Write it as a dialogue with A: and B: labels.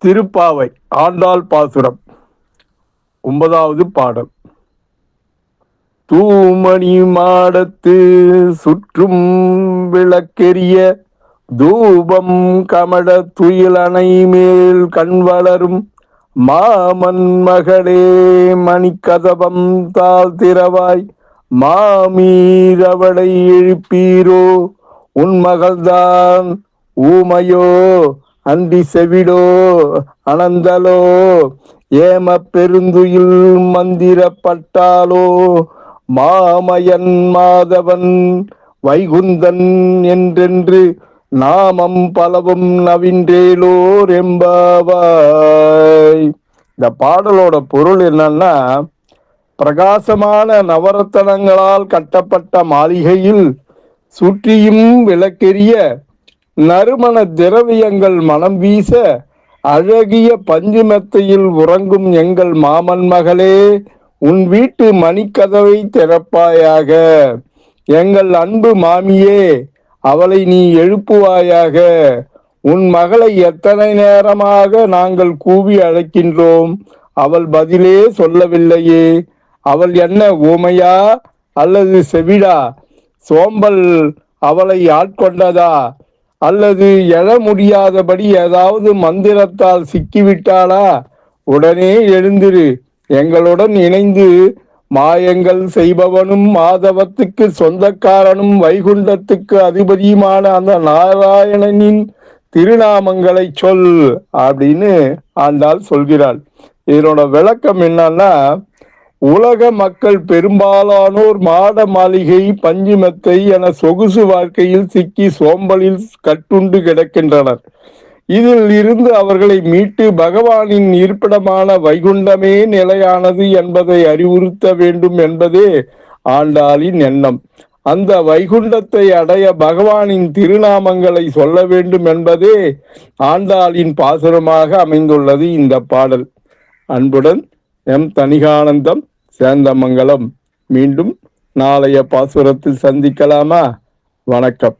A: திருப்பாவை ஆண்டாள் பாசுரம் 9வது பாடல். தூமணி மாடத்து சுற்றும் விளக்கெரிய தூபம் கமட துயிலணை மேல் கண் வளரும் மாமன் மகளே மணிக்கதவம் தாழ் திறவாய் மாமீரவளை எழுப்பீரோ உன் மகள்தான் ஊமையோ அந்தி செவிடோ அனந்தலோ ஏம பெருந்துயில் மந்திரப்பட்டாலோ மாமயன் மாதவன் வைகுந்தன் என்றென்று நாமம் பலவும் நவின்றேலோர் எம்பாவாய். இந்த பாடலோட பொருள் என்னன்னா, பிரகாசமான நவரத்தனங்களால் கட்டப்பட்ட மாளிகையில் சுற்றியும் விளக்கெரிய நறுமண திரவியங்கள் மனம் வீச அழகிய பஞ்சு மெத்தையில் உறங்கும் எங்கள் மாமன் மகளே, உன் வீட்டு மணிக்கதவை திறப்பாயாக. எங்கள் அன்பு மாமியே, அவளை நீ எழுப்புவாயாக. உன் மகளை எத்தனை நேரமாக நாங்கள் கூவி அழைக்கின்றோம், அவள் பதிலே சொல்லவில்லையே. அவள் என்ன ஊமையா அல்லது செவிடா? சோம்பல் அவளை ஆட்கொண்டதா? அல்லது எழ முடியாதபடி ஏதாவது மந்திரத்தால் சிக்கிவிட்டாளா? உடனே எழுந்திரு, எங்களுடன் இணைந்து மாயங்கள் செய்பவனும் மாதவத்துக்கு சொந்தக்காரனும் வைகுண்டத்துக்கு அதிபதியுமான அந்த நாராயணனின் திருநாமங்களை சொல் அப்படின்னு ஆண்டாள் சொல்கிறாள். இதனோட விளக்கம் என்னன்னா, உலக மக்கள் பெரும்பாலானோர் மாட மாளிகை பஞ்சு மெத்தை என சொகுசு வாழ்க்கையில் சிக்கி சோம்பலில் கட்டுண்டு கிடக்கின்றனர். இதில் இருந்து அவர்களை மீட்டு பகவானின் இருப்பிடமான வைகுண்டமே நிலையானது என்பதை அறிவுறுத்த வேண்டும் என்பதே ஆண்டாளின் எண்ணம். அந்த வைகுண்டத்தை அடைய பகவானின் திருநாமங்களை சொல்ல வேண்டும் என்பதே ஆண்டாளின் பாசுரமாக அமைந்துள்ளது இந்த பாடல். அன்புடன் எம் தணிகானந்தம், சேந்தமங்கலம். மீண்டும் நாளைய பாசுரத்தில் சந்திக்கலாமா? வணக்கம்.